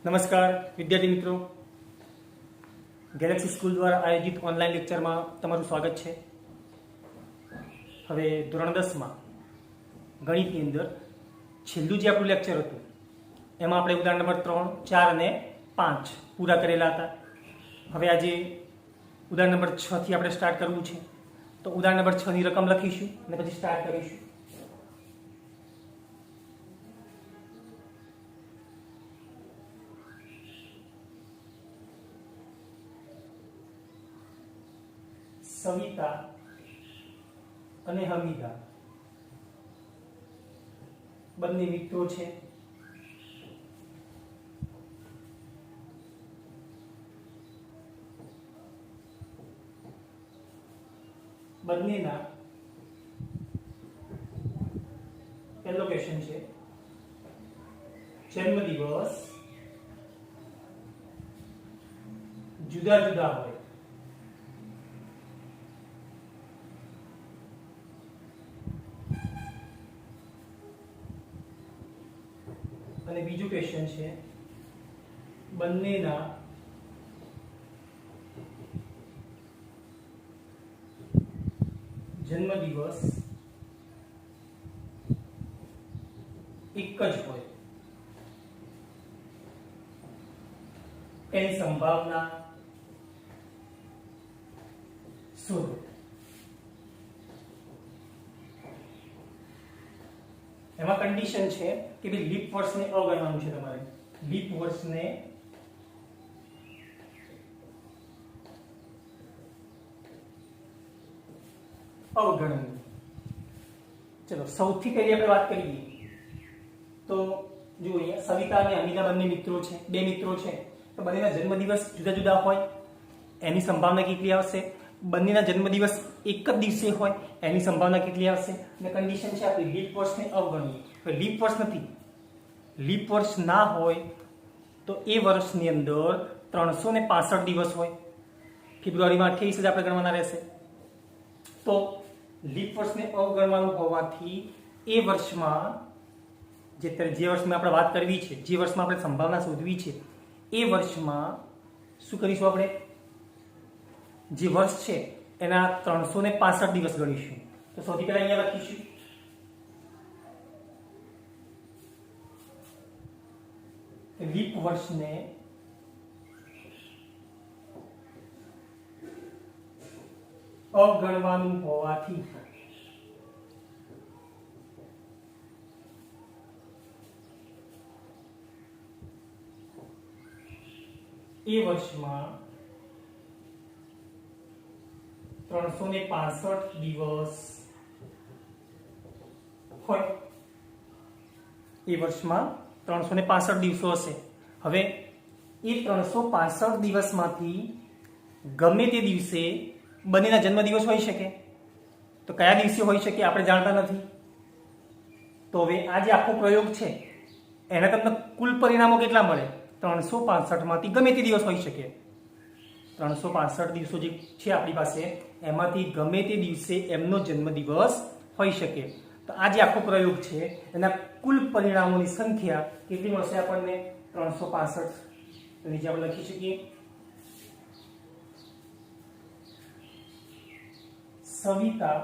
નમસ્કાર વિદ્યાર્થી મિત્રો, ગેલેક્સી સ્કૂલ દ્વારા આયોજિત ઓનલાઈન લેક્ચરમાં તમારું સ્વાગત છે. હવે ધોરણ 10માં ગણિતની અંદર છેલ્લું જે આપણું લેક્ચર હતું એમાં આપણે ઉદાહરણ નંબર 3, 4 અને 5 પૂરા કરેલા હતા. હવે આજે ઉદાહરણ નંબર 6 થી આપણે સ્ટાર્ટ કરવું છે. તો ઉદાહરણ નંબર 6 ની રકમ લખીશું અને પછી સ્ટાર્ટ કરીશું. સવિતા અને હમીદા બંને મિત્રો છે. બંનેના પહેલો ક્વેશ્ચન છે જન્મદિવસ જુદા જુદા હોય અને બીજું ક્વેશ્ચન છે બંનેના જન્મદિવસ એક જ હોય એની સંભાવના શોધો. એમાં કન્ડિશન છે કે ભાઈ લીપ વર્ષને અવગણવાનું છે. તમારે લીપ વર્ષને અવગણવું. ચલો સૌથી પહેલી આપણે વાત કરીએ તો જો અહીંયા સવિતા અને અમીના બંને મિત્રો છે, બે મિત્રો છે. તો બંનેના જન્મદિવસ જુદા જુદા હોય એની સંભાવના કેટલી આવશે? બંનેના જન્મદિવસ એક જ દિવસે હોય એની સંભાવના કેટલી આવશે? અને કન્ડિશન છે આપણી લીપ વર્ષને અવગણવું. તો લીપ વર્ષ નથી, લીપ વર્ષ ના હોય તો એ વર્ષની અંદર 365 દિવસ હોય. ફેબ્રુઆરીમાં 28 જ આપણે ગણવાના રહેશે. તો લીપ વર્ષને અવગણવાનું હોવાથી એ વર્ષમાં જે વર્ષમાં આપણે વાત કરવી છે, જે વર્ષમાં આપણે સંભાવના શોધવી છે, એ વર્ષમાં શું કરીશું? આપણે જે વર્ષ છે એના 365 દિવસ ગણીશું. તો સૌથી પહેલા અહીંયા લખીશું લીપ વર્ષને અવગણવાનું હોવાથી એ વર્ષમાં 365 દિવસ હોય. એ વર્ષમાં 365 દિવસો હશે. હવે એ 365 દિવસમાંથી ગમે તે દિવસે બંનેના જન્મદિવસ હોઈ શકે. તો કયા દિવસે હોઈ શકે આપણે જાણતા નથી. તો હવે આ જે આખો પ્રયોગ છે એના તમને કુલ પરિણામો કેટલા મળે? 365 માંથી ગમે તે દિવસ હોઈ શકે. 365 દિવસો જે છે આપણી પાસે એમાંથી ગમે તે દિવસે એમનો જન્મદિવસ હોઈ શકે. તો આ જે આખો પ્રયોગ છે એના કુલ પરિણામોની સંખ્યા કેટલી મળશે આપણને? 365. તો નીચે આપણે લખી શકીએ સવિતા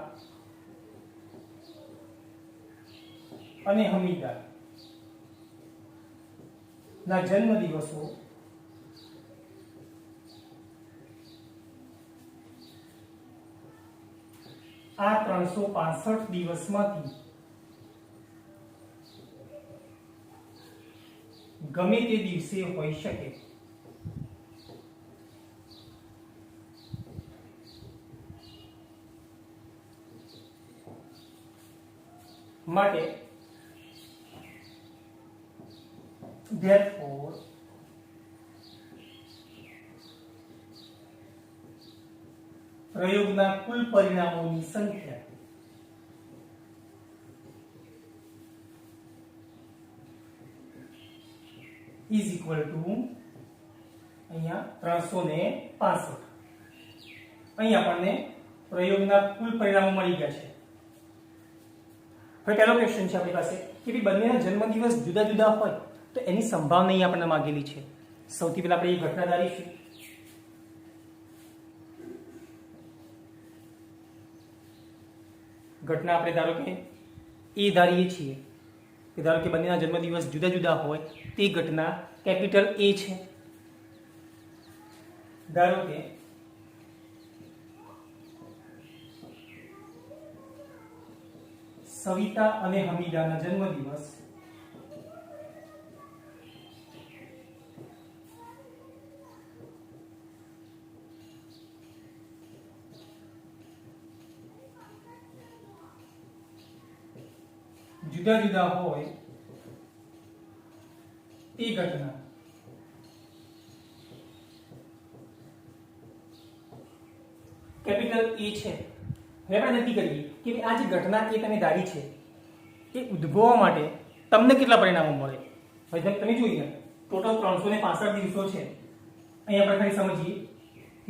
અને હમીદા ના જન્મદિવસો આ 365 દિવસમાંથી ગમે તે દિવસે હોઈ શકે. માટે therefore પ્રયોગના કુલ પરિણામોની સંખ્યા is equal to અહીંયા 365. અહીં આપણને પ્રયોગના કુલ પરિણામો મળી ગયા છે. હવે પહેલો ક્વેશ્ચન છે આપણી પાસે કે ભાઈ બંનેના જન્મદિવસ જુદા જુદા હોય તો એની સંભાવના અહીં આપણને માંગેલી છે. સૌથી પહેલા આપણે એ ઘટના ધારીશું. ઘટના આપણે ધારો કે એ ધારીએ છીએ કે ધારો કે બંનેના જન્મદિવસ જુદા જુદા હોય તે ઘટના કેપિટલ એ છે. ધારો કે સવિતા અને હમીદાના જન્મદિવસ જુદા જુદા હોય તે ઘટના કેપિટલ એ છે. હવે આપણે નક્કી કરીએ કે આ જે ઘટના એ તમે ધારી છે એ ઉદ્ભવવા માટે તમને કેટલા પરિણામો મળે. હવે તમે જોઈએ ટોટલ 365 દિવસો છે. અહીં આપણે ખાલી સમજીએ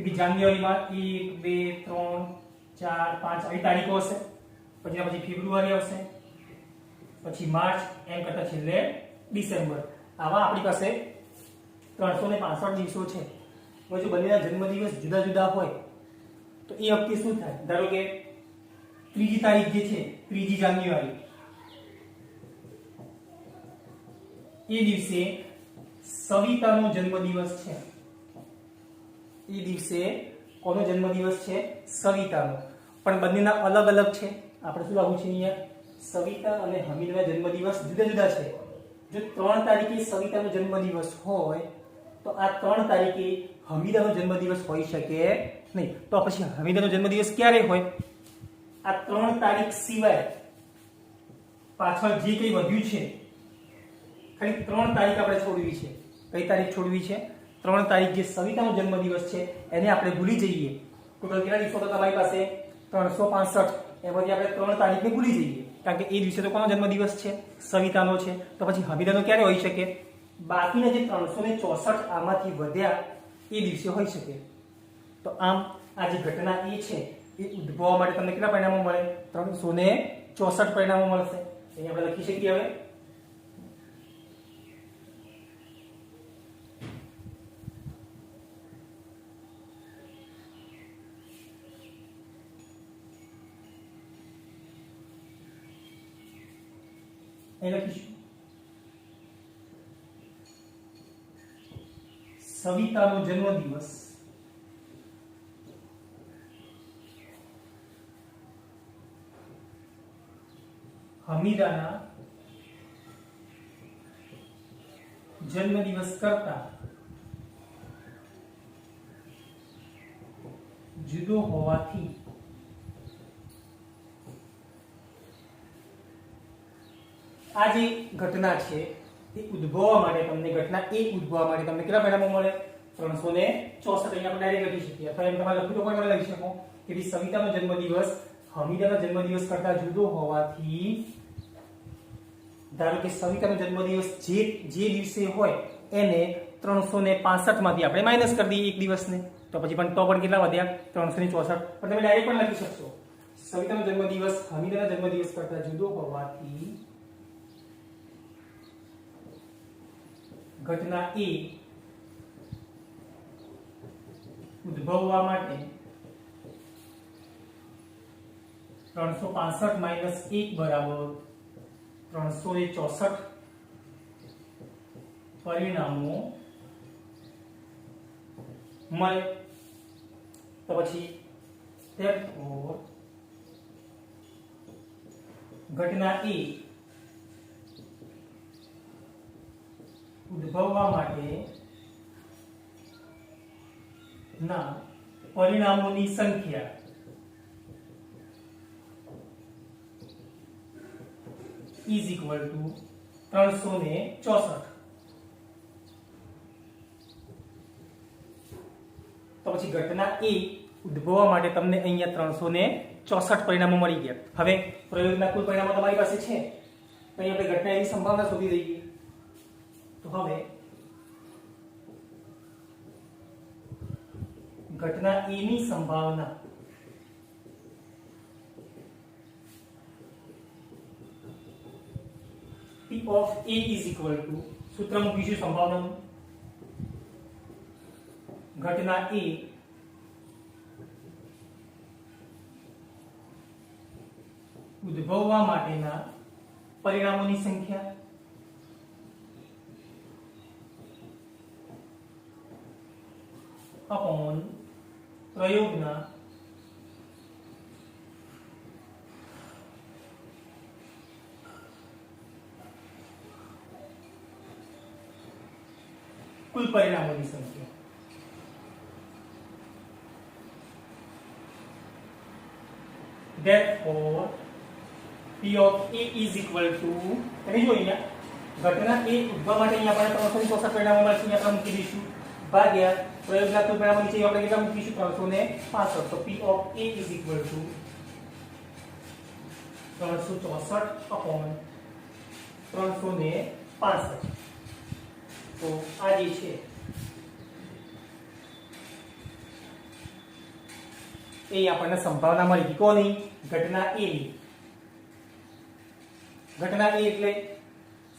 કે જાન્યુઆરીમાં 1 2 3 4 5 આવી તારીખો હશે. પછી ફેબ્રુઆરી આવશે, પછી માર્ચ, એમ કરતા છેલ્લે ડિસેમ્બર. આવા આપણી પાસે 365 દિવસો છે. હવે જો બંનેના જન્મદિવસ જુદા જુદા હોય તો એ વખતે શું થાય? ધારો કે ત્રીજી તારીખ જે છે 3 જાન્યુઆરી, એ દિવસે સવિતાનો જન્મદિવસ છે. એ દિવસે કોનો જન્મદિવસ છે? સવિતાનો. પણ બંનેના અલગ અલગ છે. આપણે શું લાગુ છે અહીંયા? સવિતા અને હમીદના જન્મદિવસ જુદા જુદા છે. જો 3 તારીખે સવિતાનો જન્મદિવસ હોય તો આ 3 તારીખે હમીદાનો જન્મદિવસ હોઈ શકે નહીં. તો પછી હમીદાનો જન્મદિવસ ક્યારે હોય? આ 3 તારીખ સિવાય પાછળ જે કંઈ વધ્યું છે ખાલી 3 તારીખ આપણે છોડવી છે. કઈ તારીખ છોડવી છે? 3 તારીખ જે સવિતાનો જન્મદિવસ છે એને આપણે ભૂલી જઈએ. ટોટલ કેટલા દિવસો હતા તમારી પાસે? 365. એમાંથી આપણે 3 તારીખને ભૂલી જઈએ કારણ કે એ દિવસે તો કોનો જન્મદિવસ છે? સવિતાનો છે. તો પછી હમીદાનો ક્યારે હોઈ શકે? બાકીના જે 364 આમાંથી વધ્યા એ દિવસે હોઈ શકે. તો આમ આ જે ઘટના એ છે એ ઉદ્ભવવા માટે તમને કેટલા પરિણામો મળે? 364 પરિણામો મળશે. અહીં આપણે લખી શકીએ. હવે લખીશું સવિતાનો જન્મદિવસ હમીદાના જન્મદિવસ કરતા જુદો હોવાથી આ જે ઘટના છે એ ઉદ્ભવવા માટે તમને ઘટના એ ઉદ્ભવવા માટે તમને કેટલા પરિણામો મળે? 364. અહીંયા આપણે ડાયરેક્ટ લખી શકીએ. અથવા એમ તમારે લખવું તો પણ લખી શકો કે સવિતાનો જન્મદિવસ હમીદાના જન્મદિવસ કરતા જુદો હોવાથી ધારો કે સવિતાનો જન્મદિવસ જે દિવસે હોય એને 365 માંથી આપણે માઈનસ કરી દઈએ એક દિવસને. તો પણ કેટલા વધ્યા? 364. પણ તમે ડાયરેક્ટ પણ લખી શકશો સવિતાનો જન્મદિવસ હમીદાના જન્મદિવસ કરતા જુદો હોવાથી ઘટના એ ઉદ્ભવવા માટે 365 માઈનસ 1 બરાબર 364 પરિણામો મળે. તો પછી therefore ઘટના એ ઉદ્ભવવા માટે ના પરિણામોની સંખ્યા is equal to 364. તો પછી ઘટના એ ઉદ્ભવવા માટે તમને અહીંયા 364 પરિણામો મળી ગયા. હવે પ્રયોગના કુલ પરિણામો તમારી પાસે છે તો અહીં આપણે ઘટના એની સંભાવના શોધી દઈએ. તો હવે ઘટના એ ની સંભાવના P of A is equal to सूत्र મૂકીશું સંભાવનાનું ઘટના A ઉદ્ભવવા માટેના પરિણામોની સંખ્યા अपॉन प्रयोगना कुल परिणामों की संख्या therefore P of A is equal to તમે જો અહીંયા ઘટના A ઉદ્ભવ માટે અહીંયા આપણે 364 પરિણામો મળશે અહીંયા આપણે મૂકી દઈશું ભાગ્યા પ્રયોગના કુલ પરિણામો નીચે આપણે કેટલા મૂકીશું 365 તો P of A is equal to 364 upon 365 તો આ જે છે એ આપણને સંભાવના મળી ગઈ કોની ઘટના A ની ઘટના A એટલે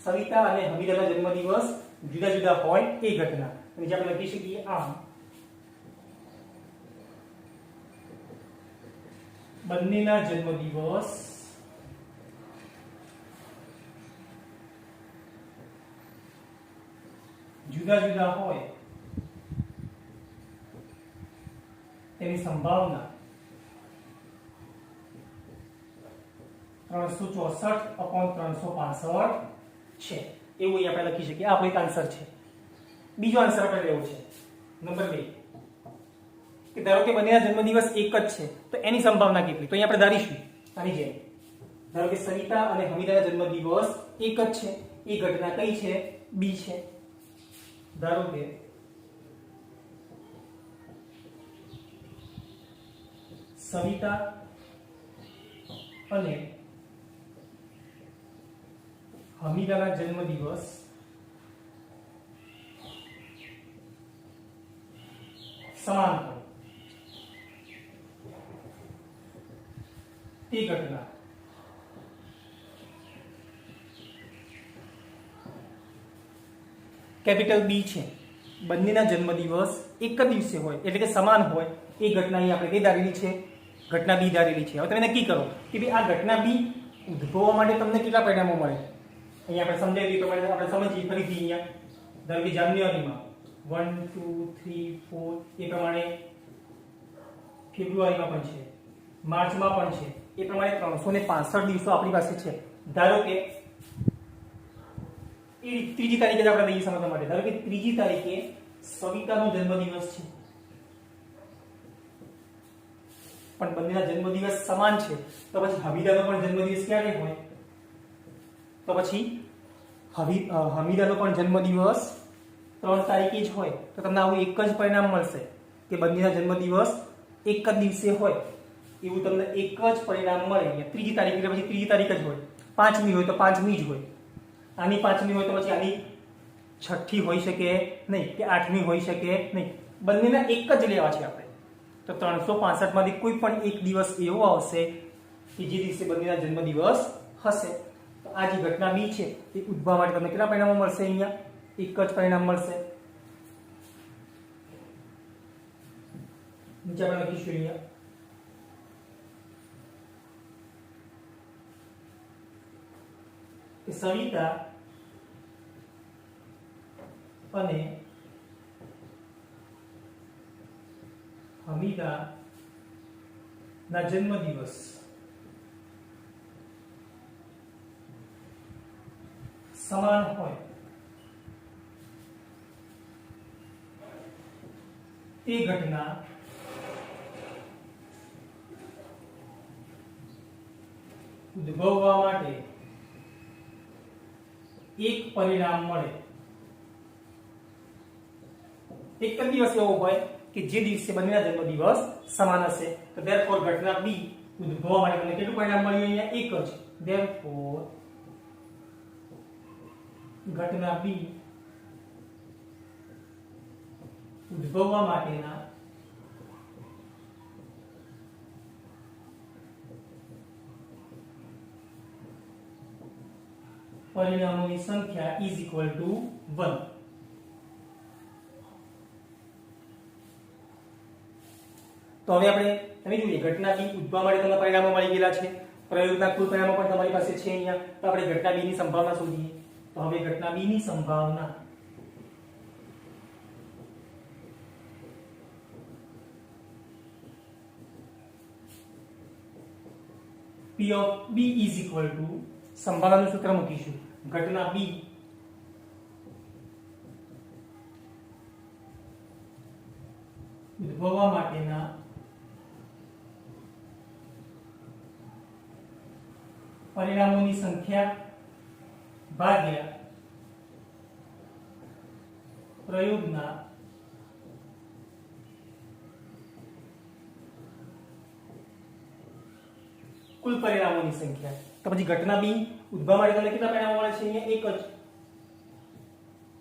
સવિતા અને હમીદાના જન્મદિવસ જુદા જુદા હોય એ ઘટના અને જે આપણે લખી શકીએ આમ બંનેના જન્મદિવસ જુદા જુદા હોય તેની સંભાવના 364/365 છે એવું અહીં આપણે લખી શકીએ. આ આપણો એક આન્સર છે. બીજો આન્સર આપણે લેવો છે નંબર 2 કે ધારો કે બંનેના જન્મદિવસ એક જ છે તો એની સંભાવના કેટલી? તો અહીં આપણે ધારીશું આની જેમ ધારો કે સવિતા અને હમીદાના જન્મદિવસ એક જ છે. એ ઘટના કઈ છે? બી છે. ધારો કે સવિતા અને હમીદાના જન્મદિવસ સમાન હોય તે ઘટના કેપિટલ બી છે. બંનેના જન્મદિવસ એક જ દિવસે હોય એટલે કે સમાન હોય એ ઘટના અહીં આપણે કઈ ધારેલી છે? ઘટના બી ધારેલી છે. હવે તમે નક્કી કરો કે ભાઈ આ ઘટના બી ઉદ્ભવવા માટે તમને કેટલા પરિણામો મળે. અહીંયા આપણે સમજાવી દીધું પ્રમાણે આપણે સમજીએ ફરીથી. અહીંયા ધારો કે જાન્યુઆરીમાં 1 2 3 4 એ પ્રમાણે ફેબ્રુઆરીમાં પણ છે, માર્ચમાં પણ છે. એ પ્રમાણે 365 દિવસો આપણી પાસે છે. ધારો કે એ ત્રીજી તારીખે આપણે લઈએ સમજવા માટે. ધારો કે ત્રીજી તારીખે સવિતાનો જન્મદિવસ છે પણ બંનેના જન્મદિવસ સમાન છે તો પછી હમીદાનો પણ જન્મદિવસ ક્યારે હોય? તો પછી હમીદાનો પણ જન્મદિવસ 3 તારીખે જ હોય તો તમને આવું એક જ પરિણામ મળશે કે બંનેના જન્મદિવસ એક જ દિવસે હોય એવું તમને એક જ પરિણામ મળે. ત્રીજી તારીખ એટલે પછી ત્રીજી તારીખ જ હોય. 5મી હોય તો 5મી જ હોય. આની 5મી હોય તો પછી આની 6ઠ્ઠી હોઈ શકે નહીં કે 8મી હોઈ શકે નહીં. બંનેના એક જ લેવા છે આપણે. તો 365 માંથી કોઈ પણ એક દિવસ એવો આવશે કે જે દિવસે બંનેના જન્મદિવસ હશે. તો આ જે ઘટના બી છે એ ઉદ્ભવવા માટે તમને કેટલા પરિણામો મળશે? અહીંયા એક જ પરિણામ મળશે. નીચે આપણે લખીશું અહીંયા કે સવિતા અને હમીદા ના જન્મદિવસ સમાન હોય તે ઘટના ઉદ્ભવવા માટે એક પરિણામ મળે. એક જ દિવસ એવો હોય કે જે દિવસે બંનેના જન્મદિવસ સમાન હશે. તો therefore ઘટના બી ઉદ્ભવવા માટે તમને કેટલું પરિણામ મળ્યું? અહીંયા એક જ. therefore ઘટના બી ઉદ્ભવવા માટેના પરિણામોની સંખ્યા ઇઝ ઇક્વલ ટુ 1. તો હવે આપણે તમે જોઈએ ઘટના બી ઉદ્ભવવા માટે તમને પરિણામો મળી ગયેલા છે, પ્રયોગના કુલ પરિણામો પણ તમારી પાસે છે અહીંયા. તો આપણે ઘટના બી ની સંભાવના શોધીએ. તો હવે ઘટના બી ની સંભાવના P of B is equal to સંભાવનાનું સૂત્ર મૂકીશું. ઘટના B ઉદ્ભવવા માટેના પરિણામોની સંખ્યા ભાગ્યા પ્રયોગના કુલ પરિણામોની સંખ્યા. તો પછી ઘટના બી ઉદ્ભવ માટે તમને કેટલા પરિણામો મળે છે? અહીંયા એક જ.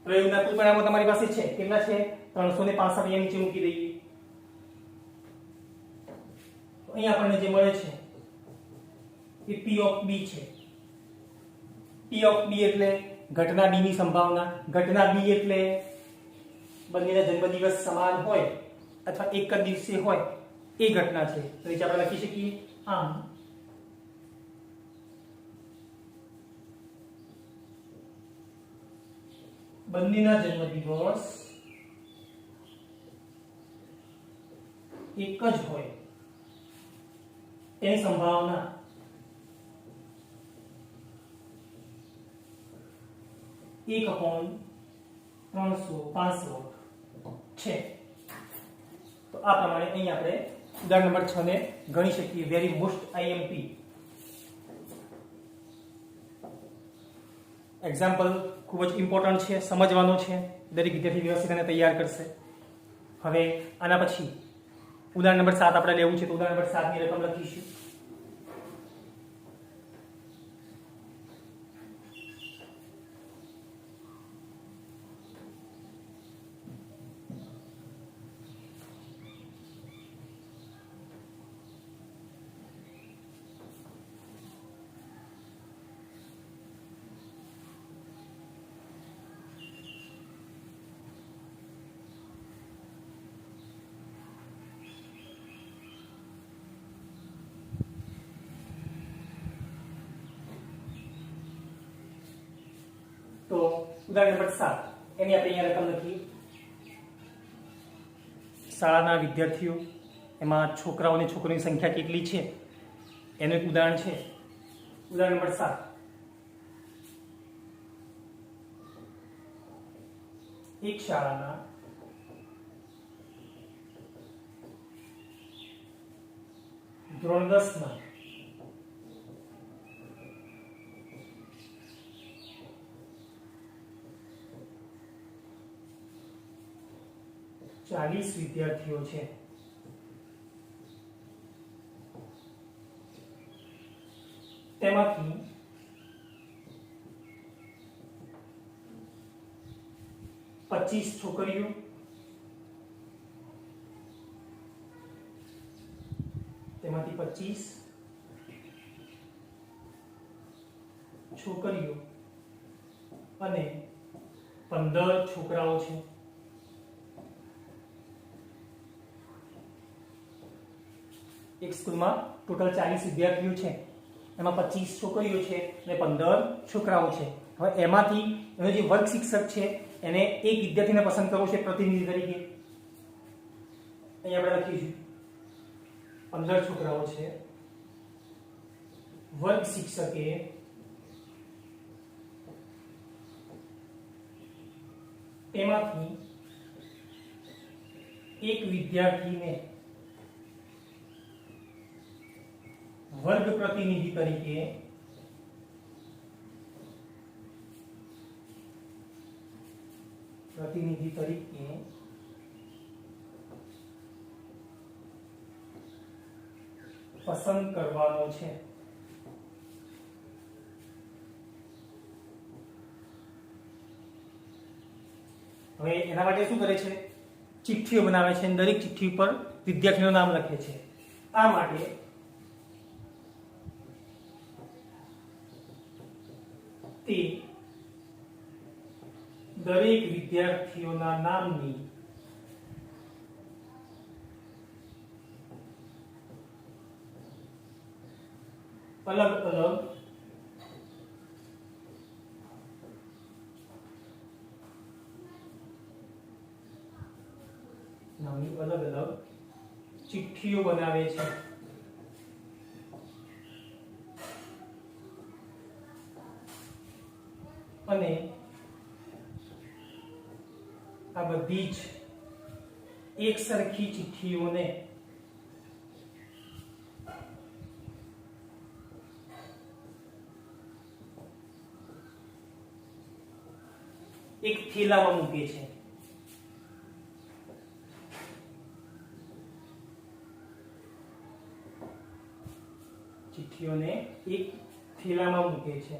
પ્રયોગના કુલ પરિણામો તમારી પાસે છે, કેટલા છે? 365. અહીંયા નીચે મૂકી દઈએ. તો અહીંયા આપણને જે મળે છે એ P of B છે. P of B એટલે ઘટના B ની સંભાવના. ઘટના B એટલે બંનેના જન્મદિવસ સમાન હોય અથવા એક જ દિવસે હોય એ ઘટના છે. તો નીચે આપણે લખી શકીએ આમ બંનેના જન્મદિવસ એક જ હોય તેની સંભાવના એક અપોન 365 છે. તો આ પ્રમાણે અહીં આપણે ઉદાહરણ નંબર 6 ને ગણી શકીએ. વેરી મોસ્ટ IMP એક્ઝામ્પલ ખૂબ જ ઇમ્પોર્ટન્ટ છે, સમજવાનો છે. દરેક વિદ્યાર્થી વ્યવસ્થિત એને તૈયાર કરશે. હવે આના પછી ઉદાહરણ નંબર 7 આપણે લેવું છે. તો ઉદાહરણ નંબર 7 ની રકમ લખીશું. તો ઉદાહરણ નંબર 7 એની આપણે અહીંયા રકમ લખીએ. શાળાના વિદ્યાર્થીઓ, એમાં છોકરાઓ અને છોકરીઓની સંખ્યા કેટલી છે એનું એક ઉદાહરણ છે. ઉદાહરણ નંબર 7 એક શાળાના ધોરણ 10 માં 40 વિદ્યાર્થીઓ છે. તેમાંથી 25 છોકરીઓ તેમાંથી 25 છોકરીઓ અને 15 છોકરાઓ છે. એક સ્કૂલમાં ટોટલ 40 વિદ્યાર્થીઓ છે, એમાં 25 છોકરીઓ છે અને 15 છોકરાઓ છે. હવે એમાંથી એનો જે વર્ગ શિક્ષક છે એને એક વિદ્યાર્થીને પસંદ કરવો છે પ્રતિનિધિ તરીકે. અહીંયા આપણે લખીશું 15 છોકરાઓ છે, વર્ગ શિક્ષકે તેમાંથી એક વિદ્યાર્થીને વર્ગ પ્રતિનિધિ તરીકે પસંદ કરવાનો છે. હવે એના માટે શું કરે છે? ચિઠ્ઠીઓ બનાવે છે અને દરેક ચિઠ્ઠી ઉપર વિદ્યાર્થીનું નામ લખે છે. આ માટે તે દરેક વિદ્યાર્થીઓના નામની અલગ અલગ ચિઠ્ઠીઓ બનાવે છે અને આ બધી જ એક સરખી ચિઠ્ઠીઓને એક થેલામાં મૂકે છે. ચિઠ્ઠીઓને એક થેલામાં મૂકે છે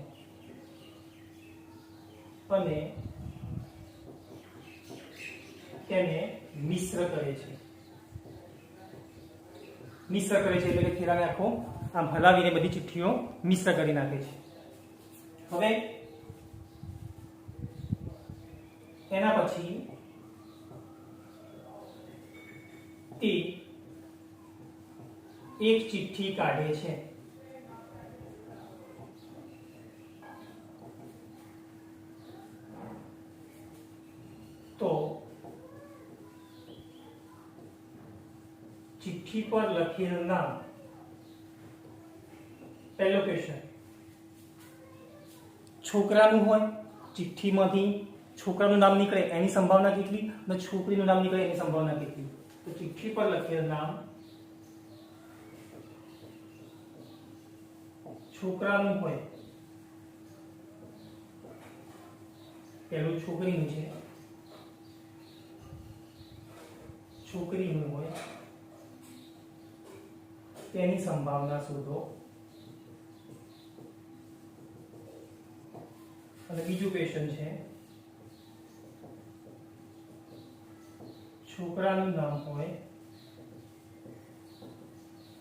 અને તેને મિશ્ર કરે છે. મિશ્ર કરે છે એટલે કે થેલાને આખો આમ હલાવીને બધી ચિઠ્ઠીઓ મિશ્ર કરી નાખે છે. હવે એના પછી તે એક ચિઠ્ઠી કાઢે છે. તો ચિઠ્ઠી પર લખેલું નામ, પહેલો ક્વેશ્ચન, છોકરાનું હોય, ચિઠ્ઠીમાંથી છોકરાનું નામ નીકળે એની સંભાવના કેટલી અને છોકરીનું નામ નીકળે એની સંભાવના કેટલી? તો ચિઠ્ઠી પર લખેલું નામ છોકરાનું હોય, પહેલું છોકરીનું છે, છોકરીનું હોય તેની સંભાવના શોધો. અને બીજું ક્વેશ્ચન છે, છોકરાનું નામ હોય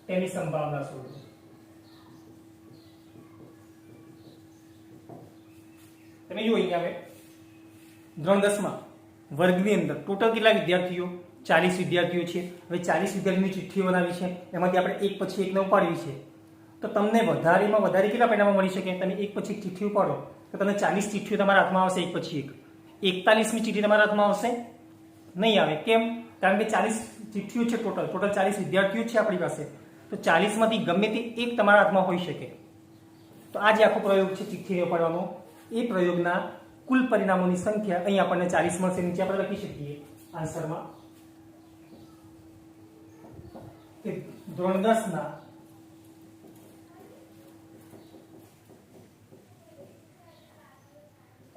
તેની સંભાવના શોધો. તમે જો અહીંયા હવે ધોરણ 10 માં વર્ગની અંદર ટોટલ કેટલા વિદ્યાર્થીઓ? 40 વિદ્યાર્થીઓ છે. હવે 40 વિદ્યાર્થીઓની ચિઠ્ઠી બનાવી છે, એમાંથી આપણે એક પછી એક ઉપાડવી છે. તો તમને વધારેમાં વધારે કેટલા પરિણામો મળી શકે? તમે એક પછી એક ચિઠ્ઠી ઉપાડો તો તમને 40 ચિઠ્ઠીઓ તમારા હાથમાં આવશે એક પછી એક. 41મી ચિઠ્ઠી તમારા હાથમાં આવશે નહીં આવે. કેમ? કારણ કે 40 ચિઠ્ઠીઓ છે, ટોટલ 40 વિદ્યાર્થીઓ છે આપણી પાસે. તો 40 માંથી ગમે તે એક તમારા હાથમાં હોઈ શકે. તો આ જે આખો પ્રયોગ છે ચિઠ્ઠીને ઉપાડવાનો, એ પ્રયોગના કુલ પરિણામોની સંખ્યા અહીં આપણને 40 મળશે. નીચે આપણે લખી શકીએ આન્સરમાં કે ધોરણ 10 ના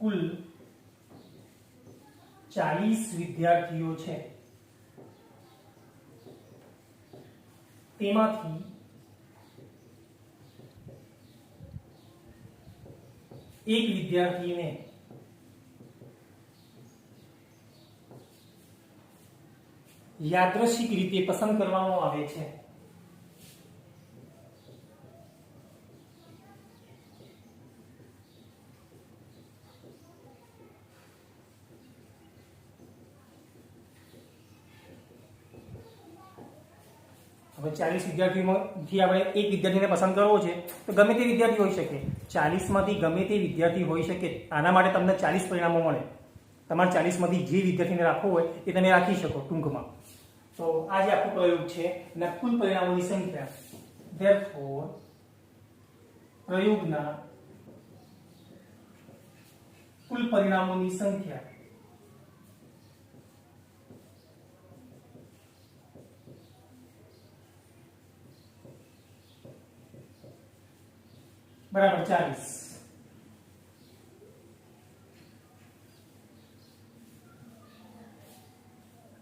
કુલ 40 વિદ્યાર્થીઓ છે, તેમાંથી એક વિદ્યાર્થીને યાદૃચ્છિક રીતે પસંદ કરવામાં આવે છે. હવે 40 વિદ્યાર્થીઓમાંથી આપણે એક વિદ્યાર્થીને પસંદ કરવો છે તો ગમે તે વિદ્યાર્થી હોઈ શકે. 40 માંથી ગમે તે વિદ્યાર્થી હોઈ શકે. આના માટે તમને 40 પરિણામો મળે. તમારે 40 માંથી જે વિદ્યાર્થીને રાખવો હોય એ તમે રાખી શકો ટૂંકમાં. તો આ જે આખો પ્રયોગ છે એના કુલ પરિણામોની સંખ્યા, therefore પ્રયોગના કુલ પરિણામોની સંખ્યા બરાબર 40.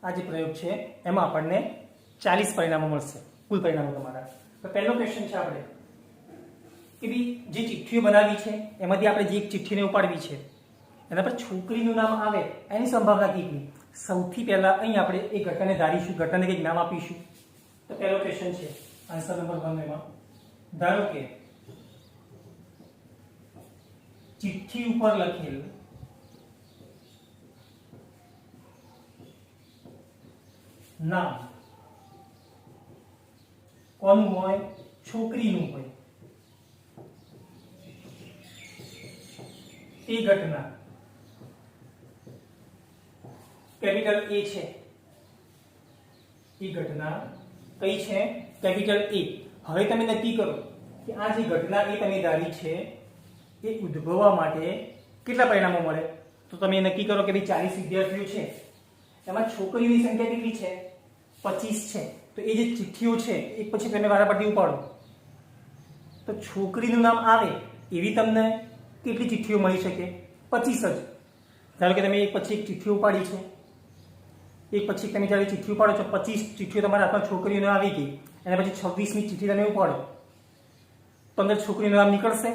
આ જે પ્રયોગ છે એમાં આપણને 40 પરિણામો મળશે, કુલ પરિણામો તમારા. તો પહેલો ક્વેશ્ચન છે આપણે કે ભઈ જે ચિઠ્ઠીઓ બનાવી છે એમાંથી આપણે જે એક ચિઠ્ઠીને ઉપાડવી છે એના પર છોકરીનું નામ આવે એની સંભાવના કેટલી? સૌથી પહેલા અહીં આપણે એ ઘટનાને ધારીશું, ઘટનાને કંઈક નામ આપીશું. તો પહેલો ક્વેશ્ચન છે આન્સર નંબર 1 એમાં ધારો કે ચિઠ્ઠી ઉપર લખેલ નામ કોનું હોય? છોકરીનું હોય. એ ઘટના કેપિટલ એ છે. એ ઘટના કઈ છે? કેપિટલ એ. હવે તમે નક્કી કરો કે આ જે ઘટના એ તમે ધારી છે એ ઉદ્ભવવા માટે કેટલા પરિણામો મળે. તો તમે નક્કી કરો કે ભાઈ 40 વિદ્યાર્થીઓ છે, એમાં છોકરીઓની સંખ્યા કેટલી છે? 25 છે. તો એ જે ચિઠ્ઠીઓ છે એક પછી તમે વારાફરતી ઉપાડો તો છોકરીનું નામ આવે એવી તમને કેટલી ચિઠ્ઠીઓ મળી શકે? 25 જ. ધારો કે તમે એક પછી એક ચિઠ્ઠી ઉપાડી છે, એક પછી તમે જ્યારે ચિઠ્ઠી ઉપાડો છો 25 ચિઠ્ઠીઓ તમારા હાથમાં છોકરીઓને આવી ગઈ, અને પછી 26મી ચિઠ્ઠી તમે ઉપાડો તો અંદર છોકરીનું નામ નીકળશે?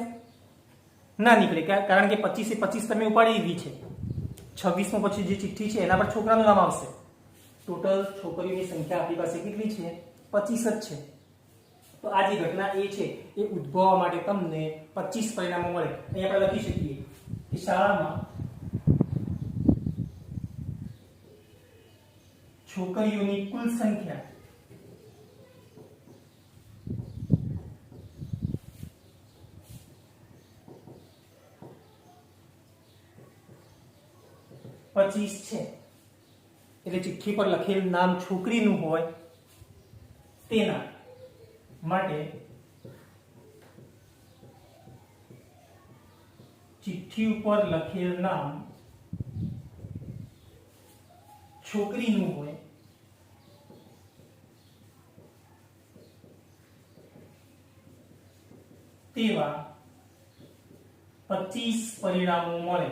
ના નીકળે. કારણ કે 25 એ 25 તમે ઉપાડી લીધી છે. 26માં પછી જે ચિઠ્ઠી છે એના પર છોકરાનું નામ આવશે. ટોટલ છોકરીઓની સંખ્યા આપણી પાસે કેટલી છે? 25 જ છે. તો આ જે ઘટના એ છે એ ઉદ્ભવવા માટે તમને 25 પરિણામો મળે. અહીં આપણે લખી શકીએ કે શાળામાં છોકરીઓની કુલ સંખ્યા પચીસ છે. એટલે ચિઠ્ઠી પર લખેલ નામ છોકરીનું હોય તેના માટે ચિઠ્ઠી ઉપર લખેલ નામ છોકરીનું હોય તેવા 25 પરિણામો મળે.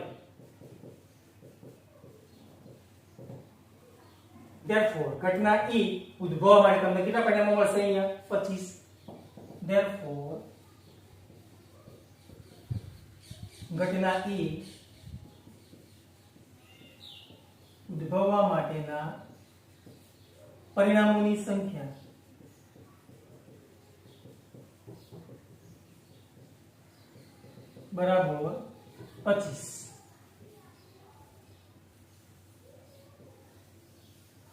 Therefore, ઘટના એ ઉદ્ભવવા માટે તમને કેટલા પરિણામો મળશે? અહીંયા 25. Therefore, ઘટના એ ઉદ્ભવવા માટેના પરિણામોની સંખ્યા બરાબર 25.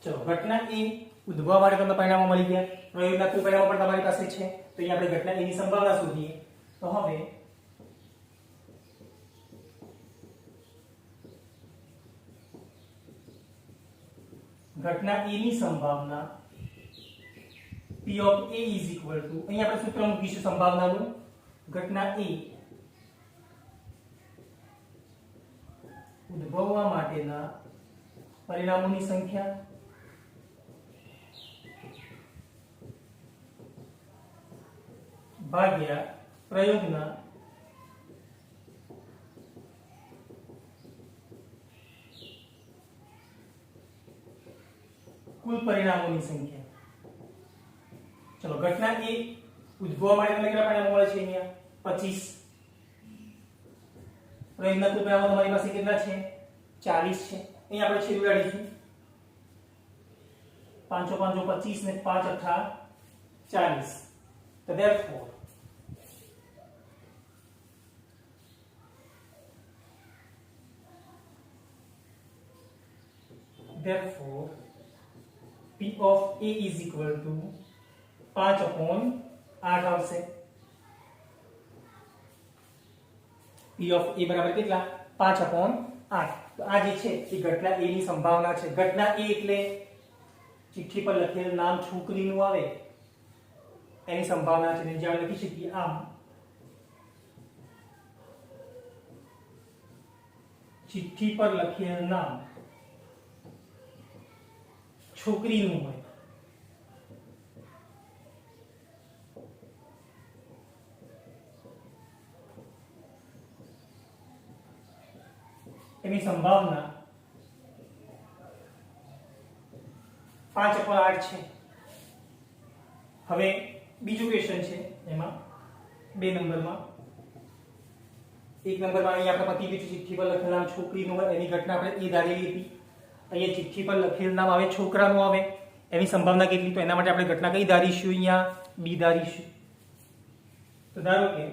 ચલો, ઘટના એ ઉદ્ભવવા માટે તમને પરિણામો મળી ગયા. પ્રયોગાત્મક પરિણામો પણ તમારી પાસે છે. તો અહીંયા આપણે ઘટના એની સંભાવના શોધીએ. તો હવે ઘટના એ ની સંભાવના P of A is equal to, અહીંયા આપણે સૂત્ર મૂકીશું સંભાવનાનું. ઘટના એ ઉદ્ભવવા માટેના પરિણામોની સંખ્યા ભાગ્યા પ્રયોગના કુલ પરિણામોની સંખ્યા. ચલો, ઘટના એ ઉદ્ભવવા માટે તમને કેટલા પરિણામો મળે છે? અહીંયા 25. પ્રયોગના કુલ પરિણામો તમારી પાસે કેટલા છે? 40 છે. અહીં આપણે છેદ ઉડાડીશું. 5 5 25 ને 5 8 40. તો therefore P of A is equal to 5/8 આવશે. P of A બરાબર કેટલા? 5/8. તો આ જે છે એ ઘટના A ની સંભાવના છે. ઘટના A એટલે ચિઠ્ઠી પર લખેલ નામ છોકરીનું આવે એની સંભાવના છે. જે આપણે લખી શકીએ આમ: ચિઠ્ઠી પર લખેલ નામ છોકરીનું હોય એની સંભાવના 5/8 છે. હવે બીજું ક્વેશ્ચન છે, એમાં 2 નંબરમાં. 1 નંબરમાં અહીં આપણે પતિ બીજું ચિઠ્ઠી પર લખેલ નામ છોકરીનું હોય એની ઘટના આપણે એ ધારેલી હતી. અહીંયા ચિઠ્ઠી પર લખેલ નામ આવે છોકરાનું આવે એની સંભાવના કેટલી? તો એના માટે આપણે ઘટના કઈ ધારીશું? અહીંયા બી ધારીશું. તો ધારો કે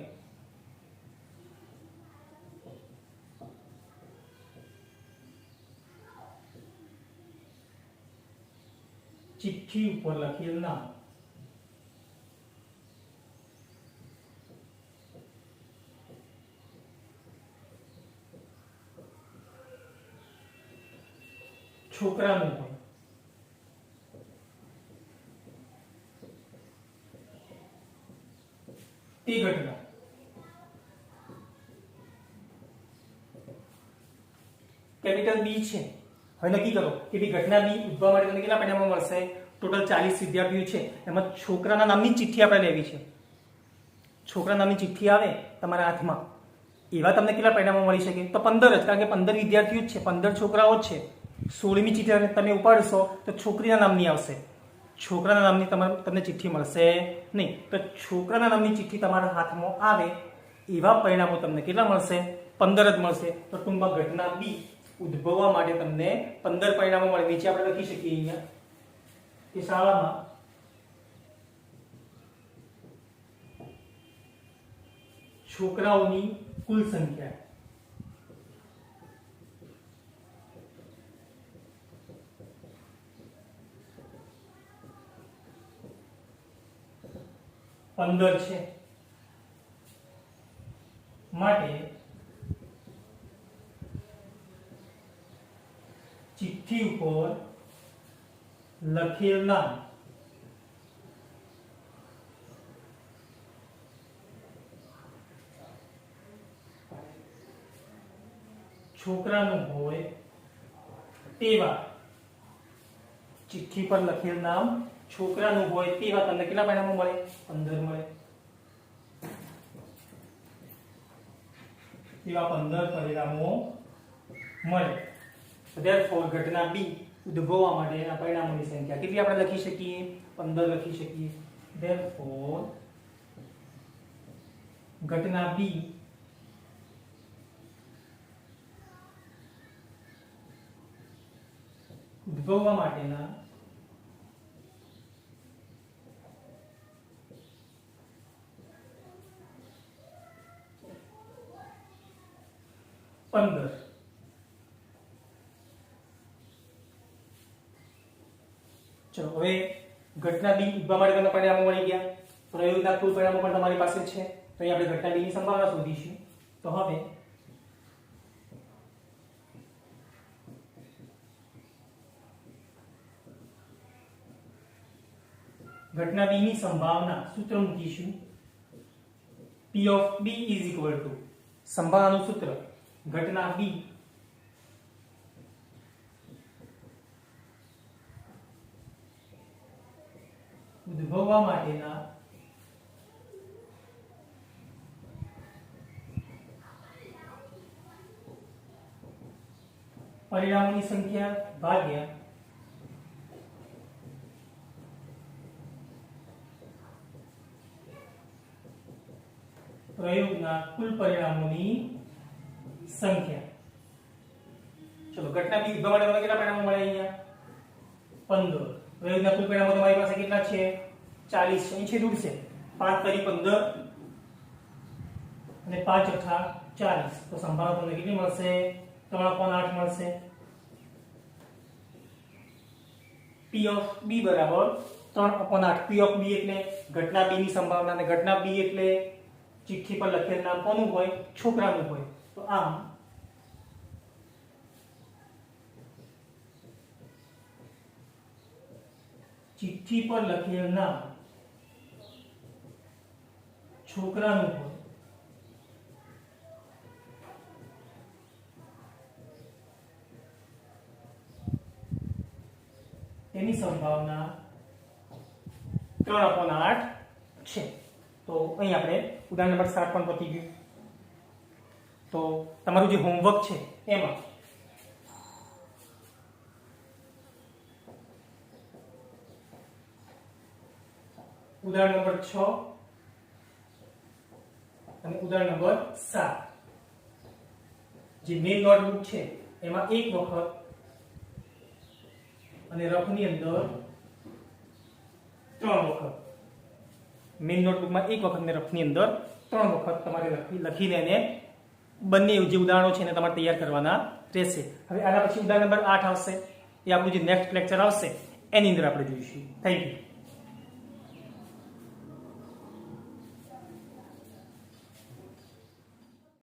ચિઠ્ઠી ઉપર લખેલ નામ. છોકરાનું હોય તે ઘટના કેપિટલ બી છે. હવે નક્કી કરો કે ભાઈ ઘટના બી ઉદ્ભવવા માટે તમને કેટલા પરિણામો મળશે? ટોટલ 40 વિદ્યાર્થીઓ છે, એમાં છોકરાના નામની ચિઠ્ઠી આપણે લેવી છે. છોકરા નામની ચિઠ્ઠી આવે તમારા હાથમાં, એવા તમને કેટલા પરિણામો મળી શકે? તો 15 જ, કારણ કે 15 વિદ્યાર્થીઓ જ છે, 15 છોકરાઓ જ છે. 16મી ચિઠ્ઠી તમે ઉપાડશો તો છોકરીના નામની આવશે, છોકરાના નામની તમને ચિઠ્ઠી મળશે નહીં. તો છોકરાના નામની ચિઠ્ઠી તમારા હાથમાં આવે એવા પરિણામો તમને કેટલા મળશે? 15 જ મળશે. તો ટૂંકમાં ઘટના બી ઉદ્ભવવા માટે તમને 15 પરિણામો મળે. નીચે આપણે લખી શકીએ અહીંયા કે શાળામાં છોકરાઓની કુલ સંખ્યા પંદર છે, માટે ચિઠ્ઠી ઉપર લખેલ નામ છોકરાનું હોય તેવા, ચિઠ્ઠી પર લખેલ નામ છોકરાનું હોય તેવા તમને કેટલા પરિણામો મળે? 15 મળે. એવા 15 પરિણામો મળે. Therefore ઘટના બી ઉદ્ભવવા માટેના પરિણામોની સંખ્યા કેટલી આપણે લખી શકીએ? 15 લખી શકીએ. Therefore ઘટના બી ઉદ્ભવવા માટેના પંદર. ચલો હવે ઘટના બી ઉદ્ભવવા માટે તમને પરિણામો મળી ગયા. પ્રયોગના કુલ પરિણામો પણ તમારી પાસે છે. તો અહીં આપણે ઘટના બી ની સંભાવના શોધીશું. તો હવે ઘટના બી ની સંભાવના સૂત્ર મૂકીશું. P of B is equal to સંભાવનાનું સૂત્ર ઘટના બી ઉદ્ભવવા માટેના પરિણામોની સંખ્યા ભાગ્યા પ્રયોગના કુલ પરિણામોની સંખ્યા. ચલો ઘટના બી ઉદ્ભવવા માટે કેટલા પરિણામો મળે? અહીંયા 15. પ્રયોગના કુલ પરિણામો તમારી પાસે કેટલા છે? 40 છે. અહીં છે રૂટ છે 5 તરી 15 અને 5 અઠા 40. તો સંભાવના તમને કેટલી મળશે? 3/8 મળશે. P of B બરાબર 3/8. P of B એટલે ઘટના B ની સંભાવના, અને ઘટના B એટલે ચિઠ્ઠી પર લખેલ નામ કોનું હોય? છોકરાનું હોય. તો આમ ચિઠ્ઠી પર લખેલ નામ છોકરાનું હોય તેની સંભાવના 3/8 છે. તો અહીં આપણે ઉદાહરણ નંબર 7 પણ પતી ગયું. તો તમારું જે હોમવર્ક છે એમાં ઉદાહરણ નંબર 6 અને ઉદાહરણ નંબર 7 જે મેઇન નોટબુક છે એમાં એક વખત અને રફની અંદર 3 વખત, મેઇન નોટબુકમાં એક વખત ને રફની અંદર 3 વખત તમારે લખીને એને બંને જે ઉદાહરણો છે એને તમારે તૈયાર કરવાના રહેશે. હવે આના પછી ઉદાહરણ નંબર 8 આવશે. એ આપણું જે નેક્સ્ટ લેક્ચર આવશે એની અંદર આપણે જોઈશું. Thank you.